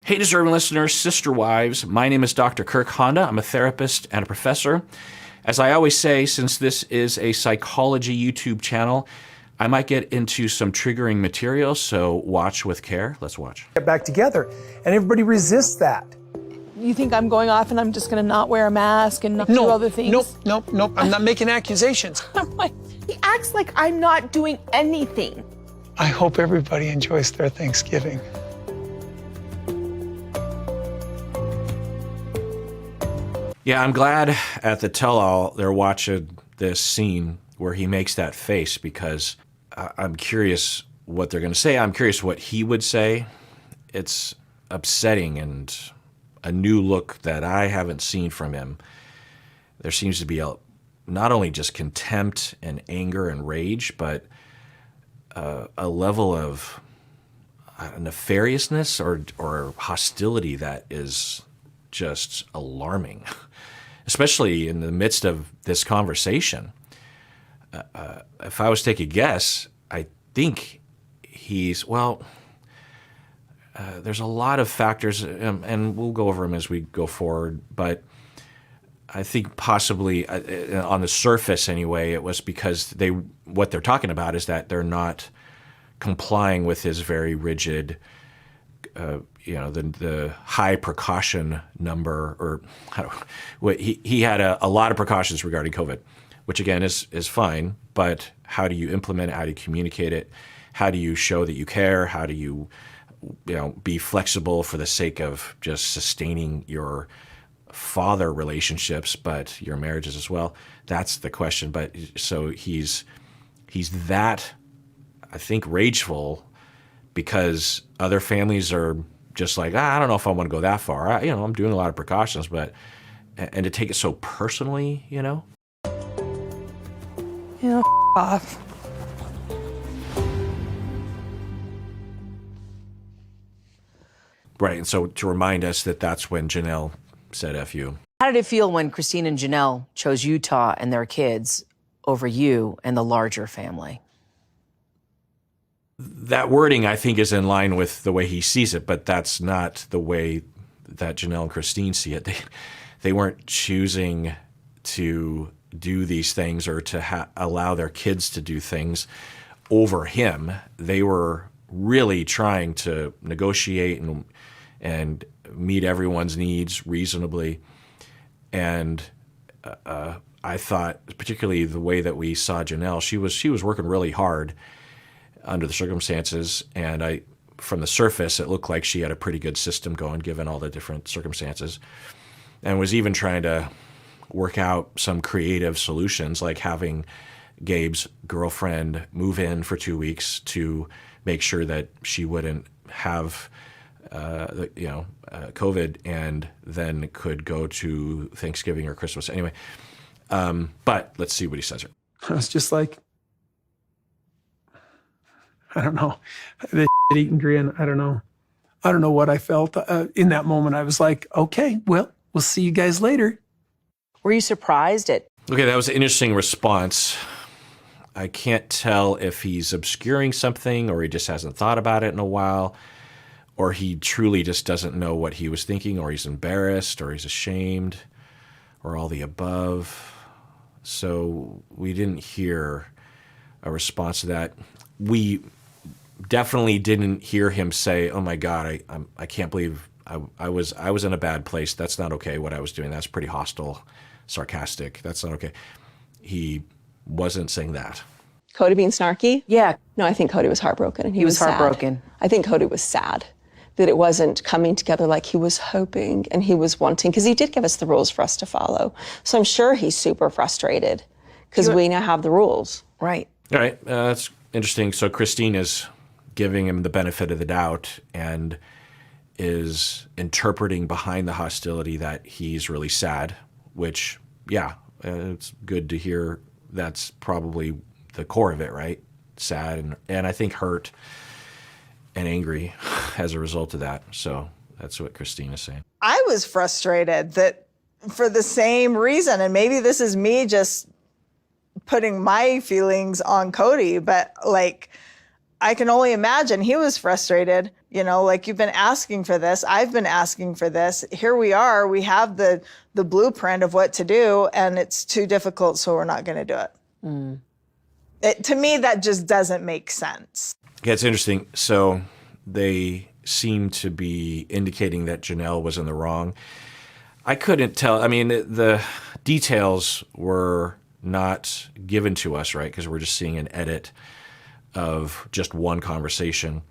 Hey, deserving listeners, sister wives, my name is Dr. Kirk Honda. I'm a therapist and a professor. As I always say, since this is a psychology YouTube channel, I might get into some triggering material, so watch with care. Let's watch. Get back together, and everybody resists that. You think I'm going off and I'm just going to not wear a mask and not do other things? Nope. I'm not making accusations. I'm like, he acts like I'm not doing anything. I hope everybody enjoys their Thanksgiving. Yeah, I'm glad at the tell-all they're watching this scene where he makes that face, because I'm curious what they're going to say. I'm curious what he would say. It's upsetting and a new look that I haven't seen from him. There seems to be not only just contempt and anger and rage, but a level of nefariousness or hostility that is just alarming, especially in the midst of this conversation. If I was to take a guess, I think there's a lot of factors, and we'll go over them as we go forward, but I think possibly on the surface anyway, it was because what they're talking about is that they're not complying with his very rigid, the high precaution number, or he had a lot of precautions regarding COVID, which again is fine, but how do you implement it? How do you communicate it? How do you show that you care? How do you be flexible for the sake of just sustaining your father relationships, but your marriages as well? That's the question. But so he's that, I think, rageful because other families are just like, I don't know if I want to go that far. I'm doing a lot of precautions, and to take it so personally, Off. Right, and so to remind us that that's when Janelle said F you. How did it feel when Christine and Janelle chose Utah and their kids over you and the larger family? That wording, I think, is in line with the way he sees it, but that's not the way that Janelle and Christine see it. They weren't choosing to do these things or to allow their kids to do things over him. They were really trying to negotiate and meet everyone's needs reasonably. And I thought, particularly the way that we saw Janelle, she was working really hard under the circumstances, and from the surface, it looked like she had a pretty good system going, given all the different circumstances, and was even trying to work out some creative solutions, like having Gabe's girlfriend move in for 2 weeks to make sure that she wouldn't have COVID, and then could go to Thanksgiving or Christmas anyway. But let's see what he says here. I was just like, I don't know, the eating grin. I don't know what I felt in that moment. I was like, okay, well, we'll see you guys later. Were you surprised at? Okay, that was an interesting response. I can't tell if he's obscuring something, or he just hasn't thought about it in a while, or he truly just doesn't know what he was thinking, or he's embarrassed, or he's ashamed, or all the above. So we didn't hear a response to that. We definitely didn't hear him say, "Oh my God, I can't believe I was in a bad place. That's not okay. What I was doing, that's pretty hostile, sarcastic. That's not okay." He wasn't saying that. Kody being snarky? Yeah. No, I think Kody was heartbroken. He was heartbroken. Sad. I think Kody was sad that it wasn't coming together like he was hoping and he was wanting, because he did give us the rules for us to follow. So I'm sure he's super frustrated because we now have the rules. Right. All right, that's interesting. So Christine is giving him the benefit of the doubt and is interpreting behind the hostility that he's really sad, which, yeah, it's good to hear. That's probably the core of it, right? Sad and I think hurt and angry as a result of that. So that's what Christine is saying. I was frustrated that for the same reason, and maybe this is me just putting my feelings on Kody, but like I can only imagine he was frustrated, like, you've been asking for this. I've been asking for this. Here we are. We have the blueprint of what to do, and it's too difficult, so we're not going to do it. To me, that just doesn't make sense. Yeah, it's interesting. So they seem to be indicating that Janelle was in the wrong. I couldn't tell. I mean, the details were not given to us, right? Because we're just seeing an edit of just one conversation.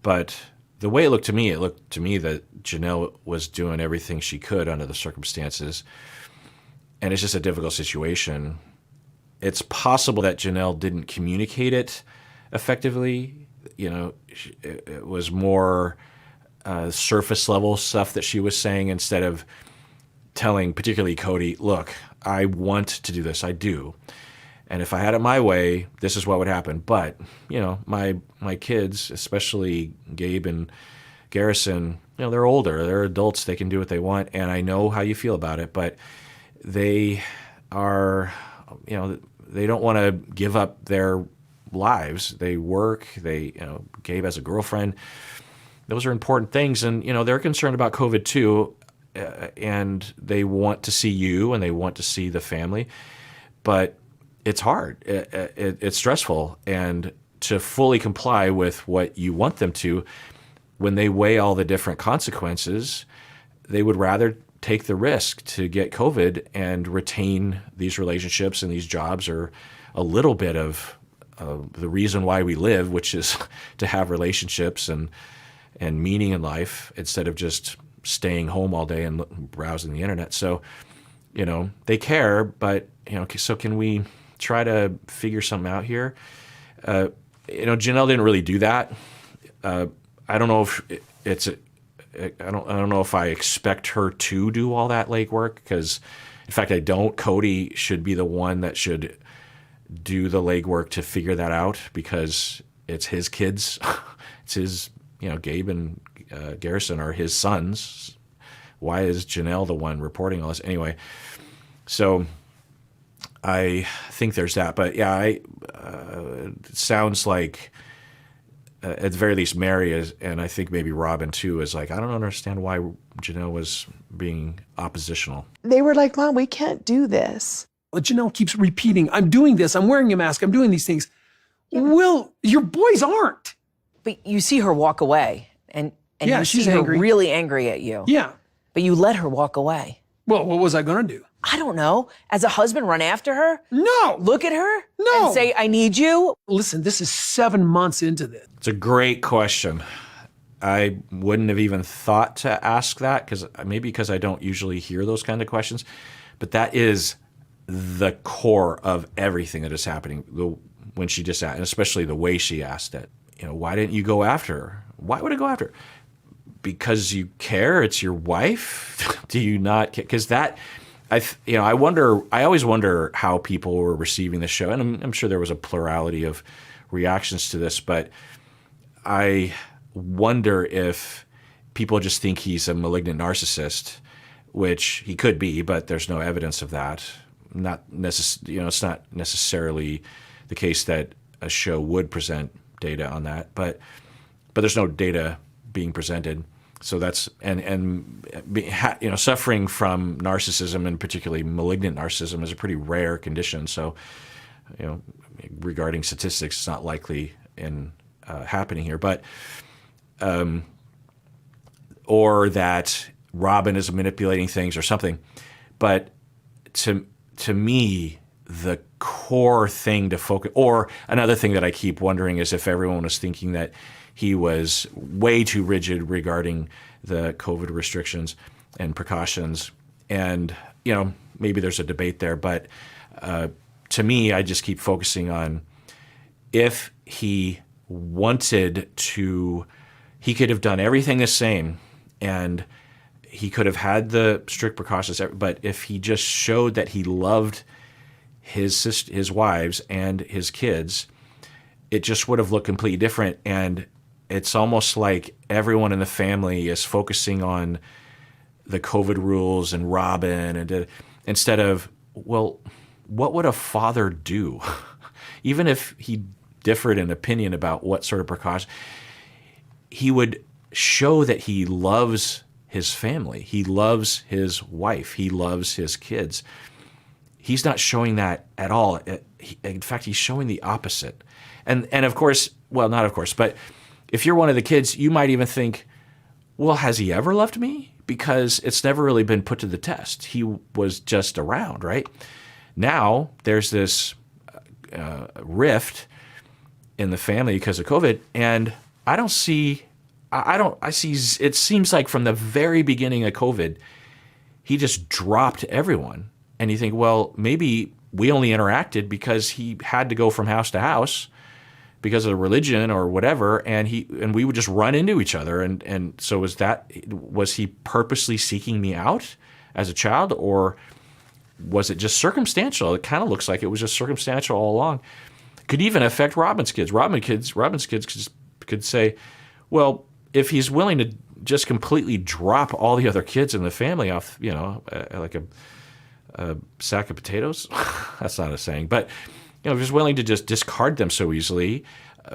But the way it looked to me that Janelle was doing everything she could under the circumstances. And it's just a difficult situation. It's possible that Janelle didn't communicate it effectively. It was more surface level stuff that she was saying instead of telling particularly Kody, look, I want to do this. I do. And if I had it my way, this is what would happen. But, my kids, especially Gabe and Garrison, they're older. They're adults. They can do what they want. And I know how you feel about it. But they are, they don't want to give up their lives. They work. Gabe has a girlfriend. Those are important things. And, they're concerned about COVID too. And they want to see you and they want to see the family. But it's hard. It's stressful. And to fully comply with what you want them to, when they weigh all the different consequences, they would rather take the risk to get COVID and retain these relationships and these jobs, or a little bit of the reason why we live, which is to have relationships and meaning in life instead of just staying home all day and browsing the internet. So, they care, but, so can we try to figure something out here? Janelle didn't really do that. I don't know if I don't know if I expect her to do all that legwork, because in fact I don't. Kody should be the one that should do the legwork to figure that out, because it's his kids. It's his, Gabe and Garrison are his sons. Why is Janelle the one reporting all this? Anyway, so I think there's that. But yeah, it sounds like at the very least Mary is, and I think maybe Robin too, is like, I don't understand why Janelle was being oppositional. They were like, Mom, we can't do this. Janelle keeps repeating, I'm doing this, I'm wearing a mask, I'm doing these things. Well, your boys aren't. But you see her walk away, and Yeah, you she's see angry. her really angry at you. Yeah. But you let her walk away. Well, what was I going to do? I don't know. As a husband, run after her? No. Look at her? No. And say, I need you? Listen, this is 7 months into this. It's a great question. I wouldn't have even thought to ask that, because I don't usually hear those kind of questions. But that is the core of everything that is happening when she just asked, and especially the way she asked it. Why didn't you go after her? Why would I go after her? Because you care? It's your wife? Do you not care? Because that, I always wonder how people were receiving the show. And I'm sure there was a plurality of reactions to this, but I wonder if people just think he's a malignant narcissist, which he could be, but there's no evidence of that. It's not necessarily the case that a show would present data on that, but there's no data being presented. So that's suffering from narcissism, and particularly malignant narcissism, is a pretty rare condition. So, regarding statistics, it's not likely in happening here, but or that Robin is manipulating things or something. But to me, the core thing to focus, or another thing that I keep wondering, is if everyone was thinking that he was way too rigid regarding the COVID restrictions and precautions. And, maybe there's a debate there, but to me, I just keep focusing on, if he wanted to, he could have done everything the same, and he could have had the strict precautions, but if he just showed that he loved his wives and his kids, it just would have looked completely different. And it's almost like everyone in the family is focusing on the COVID rules and Robin, and instead of, well, what would a father do? Even if he differed in opinion about what sort of precaution, he would show that he loves his family. He loves his wife. He loves his kids. He's not showing that at all. In fact, he's showing the opposite. And of course, well, not of course, but if you're one of the kids, you might even think, well, has he ever loved me? Because it's never really been put to the test. He was just around, right? Now there's this rift in the family because of COVID, and I see, it seems like from the very beginning of COVID, he just dropped everyone. And you think, well, maybe we only interacted because he had to go from house to house because of religion or whatever, and we would just run into each other. And so was he purposely seeking me out as a child, or was it just circumstantial? It kind of looks like it was just circumstantial all along. Could even affect Robin's kids. Robin's kids could say, well, if he's willing to just completely drop all the other kids in the family off, like a sack of potatoes, that's not a saying, but if he's willing to just discard them so easily,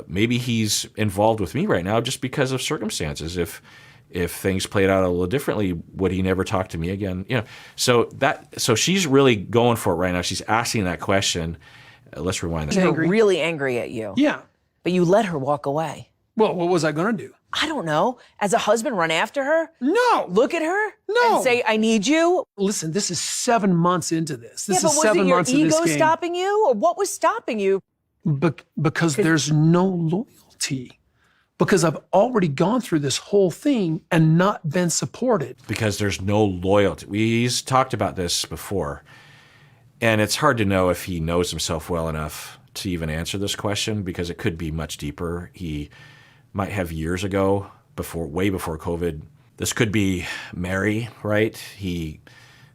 maybe he's involved with me right now just because of circumstances. If things played out a little differently, would he never talk to me again? So she's really going for it right now. She's asking that question. Let's rewind You're Angry. really angry at you. Yeah. But you let her walk away. Well, what was I going to do? I don't know. As a husband, run after her? No. Look at her? No. And say, I need you? Listen, this is 7 months into this. This Yeah, but is was 7 it your months of this ego game. stopping you? Or what was stopping you? Because there's no loyalty. Because I've already gone through this whole thing and not been supported. Because there's no loyalty. We've talked about this before, and it's hard to know if he knows himself well enough to even answer this question, because it could be much deeper. He might have years ago, way before COVID. This could be Mary, right? He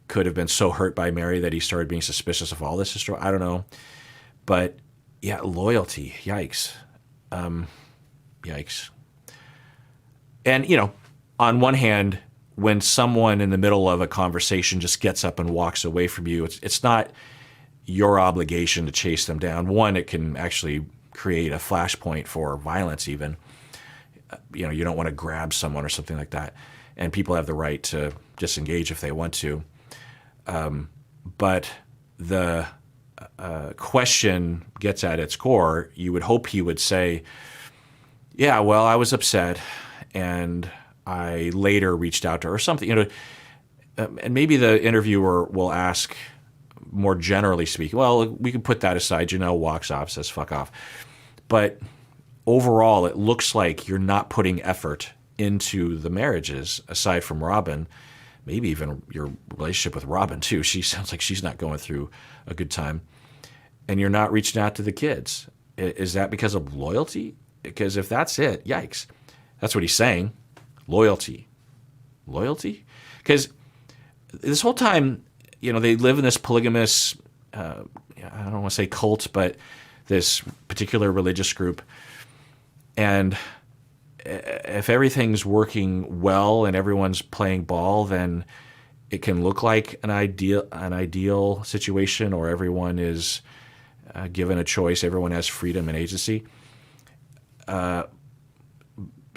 could have been so hurt by Mary that he started being suspicious of all this. I don't know. But yeah, loyalty, yikes. Yikes. And, on one hand, when someone in the middle of a conversation just gets up and walks away from you, it's not your obligation to chase them down. One, it can actually create a flashpoint for violence even. You don't want to grab someone or something like that. And people have the right to disengage if they want to. But the question gets at its core. You would hope he would say, yeah, well, I was upset, and I later reached out to her or something. And maybe the interviewer will ask, more generally speaking, well, we can put that aside. Janelle walks off, says, fuck off. But overall, it looks like you're not putting effort into the marriages, aside from Robin, maybe even your relationship with Robin, too. She sounds like she's not going through a good time. And you're not reaching out to the kids. Is that because of loyalty? Because if that's it, yikes. That's what he's saying. Loyalty. Loyalty? Because this whole time, they live in this polygamous, I don't want to say cult, but this particular religious group. And if everything's working well and everyone's playing ball, then it can look like an ideal situation, or everyone is given a choice. Everyone has freedom and agency.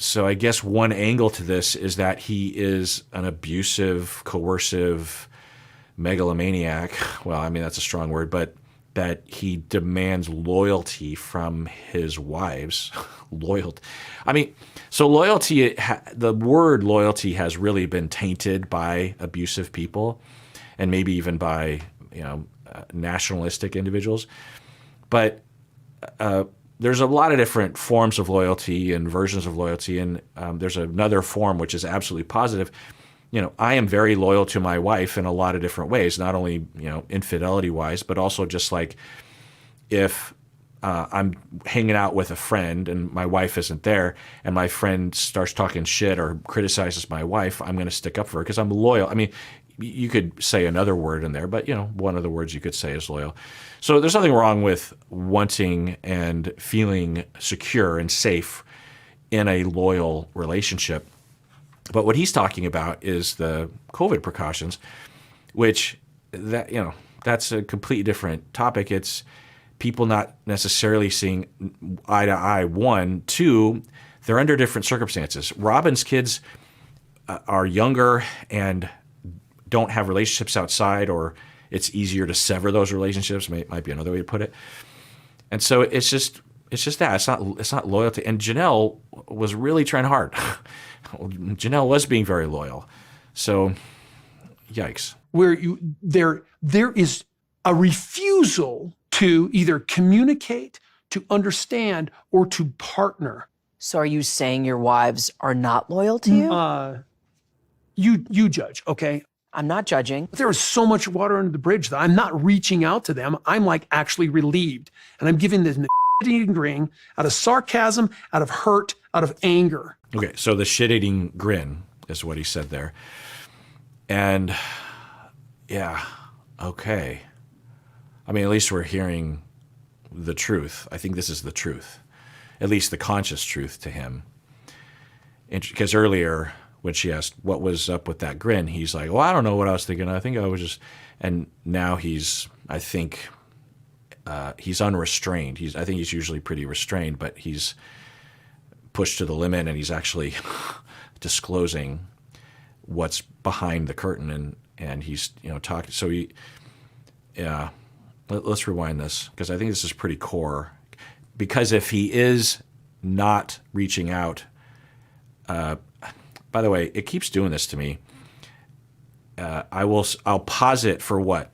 So I guess one angle to this is that he is an abusive, coercive megalomaniac. Well, I mean, that's a strong word, but that he demands loyalty from his wives. Loyalty. I mean, so loyalty, the word loyalty has really been tainted by abusive people, and maybe even by, nationalistic individuals. But there's a lot of different forms of loyalty and versions of loyalty, and there's another form which is absolutely positive. I am very loyal to my wife in a lot of different ways, not only, infidelity-wise, but also just like if I'm hanging out with a friend and my wife isn't there and my friend starts talking shit or criticizes my wife, I'm going to stick up for her because I'm loyal. I mean, you could say another word in there, but, one of the words you could say is loyal. So there's nothing wrong with wanting and feeling secure and safe in a loyal relationship. But what he's talking about is the COVID precautions, which that's a completely different topic. It's people not necessarily seeing eye to eye, one. Two, they're under different circumstances. Robin's kids are younger and don't have relationships outside, or it's easier to sever those relationships, might be another way to put it. And so it's just that. It's not loyalty. And Janelle was really trying hard. Janelle was being very loyal. So, yikes. Where there is a refusal to either communicate, to understand, or to partner. So are you saying your wives are not loyal to you? You judge, okay? I'm not judging. There is so much water under the bridge that I'm not reaching out to them. I'm like actually relieved. And I'm giving this eating grin out of sarcasm, out of hurt, out of anger. Okay, so the shit-eating grin is what he said there. And yeah, okay. I mean, at least we're hearing the truth. I think this is the truth, at least the conscious truth to him. Because earlier, when she asked what was up with that grin, he's like, well, I don't know what I was thinking. I think I was just, and now he's unrestrained. I think he's usually pretty restrained, but he's pushed to the limit, and he's actually disclosing what's behind the curtain, and he's talking. So let's rewind this, because I think this is pretty core. Because if he is not reaching out, by the way, it keeps doing this to me. I'll pause it for what,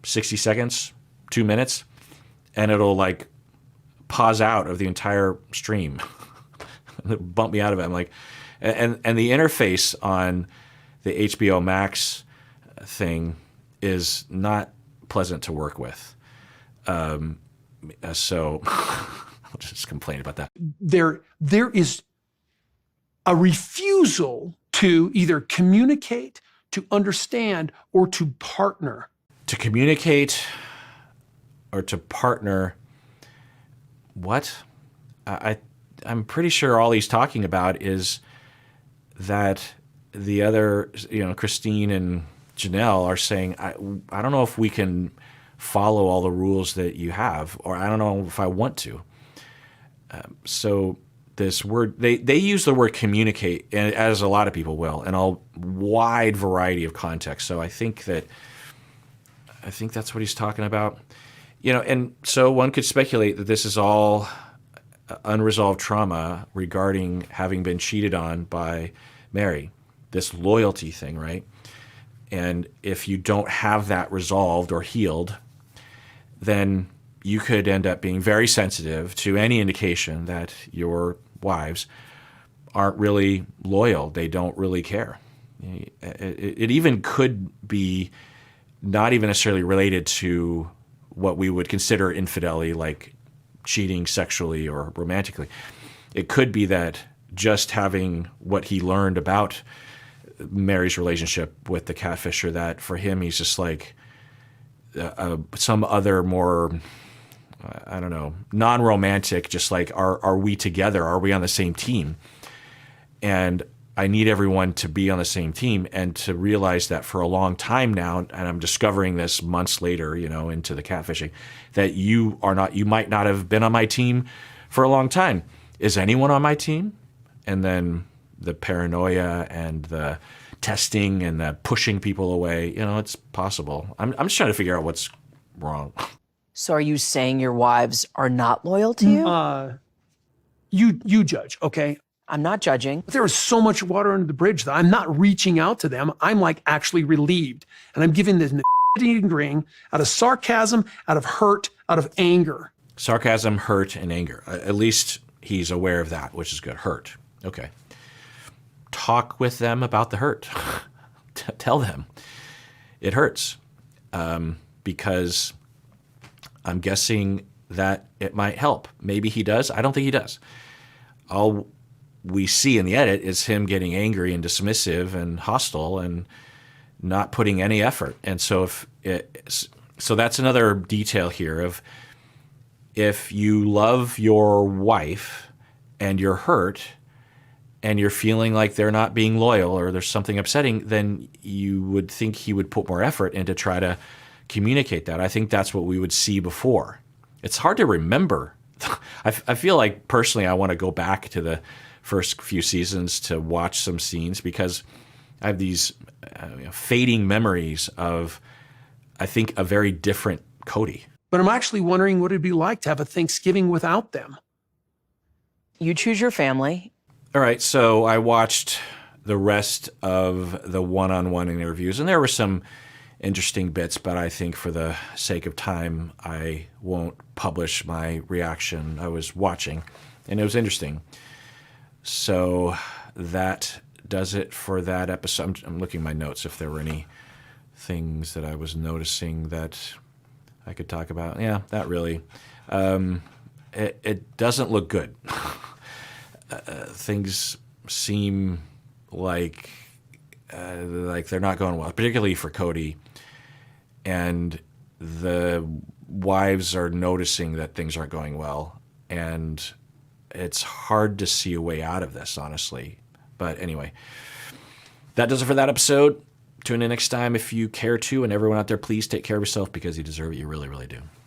60 seconds, 2 minutes, and it'll like pause out of the entire stream, bump me out of it. I'm like, and the interface on the HBO Max thing is not pleasant to work with. So I'll just complain about that. There is a refusal to either communicate, to understand, or to partner. To communicate or to partner, what? I'm pretty sure all he's talking about is that the other, Christine and Janelle are saying, I don't know if we can follow all the rules that you have, or I don't know if I want to. So this word, they use the word communicate, as a lot of people will, in a wide variety of contexts. So I think that's what he's talking about. And so one could speculate that this is all unresolved trauma regarding having been cheated on by Mary, this loyalty thing, right? And if you don't have that resolved or healed, then you could end up being very sensitive to any indication that your wives aren't really loyal. They don't really care. It even could be not even necessarily related to what we would consider infidelity, like cheating sexually or romantically. It could be that just having what he learned about Mary's relationship with the catfisher, that for him, he's just like some other more, I don't know, non-romantic, just like, are we together? Are we on the same team? And I need everyone to be on the same team, and to realize that for a long time now, and I'm discovering this months later, into the catfishing, that you might not have been on my team for a long time. Is anyone on my team? And then the paranoia and the testing and the pushing people away, it's possible. I'm just trying to figure out what's wrong. So are you saying your wives are not loyal to you? You judge, okay? I'm not judging. There is so much water under the bridge that I'm not reaching out to them. I'm like actually relieved. And I'm giving this eating grin out of sarcasm, out of hurt, out of anger. Sarcasm, hurt, and anger. At least he's aware of that, which is good. Hurt. Okay. Talk with them about the hurt. Tell them it hurts, because I'm guessing that it might help. Maybe he does. I don't think he does. All we see in the edit is him getting angry and dismissive and hostile and not putting any effort. And so so that's another detail here of, if you love your wife and you're hurt and you're feeling like they're not being loyal or there's something upsetting, then you would think he would put more effort into try to communicate that. I think that's what we would see before. it's hard to remember. I feel like personally I want to go back to the first few seasons to watch some scenes because I have these fading memories of, I think, a very different Kody. But I'm actually wondering what it'd be like to have a Thanksgiving without them. You choose your family. All right, so I watched the rest of the one-on-one interviews, and there were some interesting bits, but I think for the sake of time, I won't publish my reaction. I was watching, and it was interesting. So that does it for that episode. I'm looking at my notes if there were any things that I was noticing that I could talk about. Yeah, not really. It doesn't look good. Things seem like they're not going well, particularly for Kody. And the wives are noticing that things aren't going well. And it's hard to see a way out of this, honestly. But anyway, that does it for that episode. Tune in next time if you care to. And everyone out there, please take care of yourself because you deserve it. You really, really do.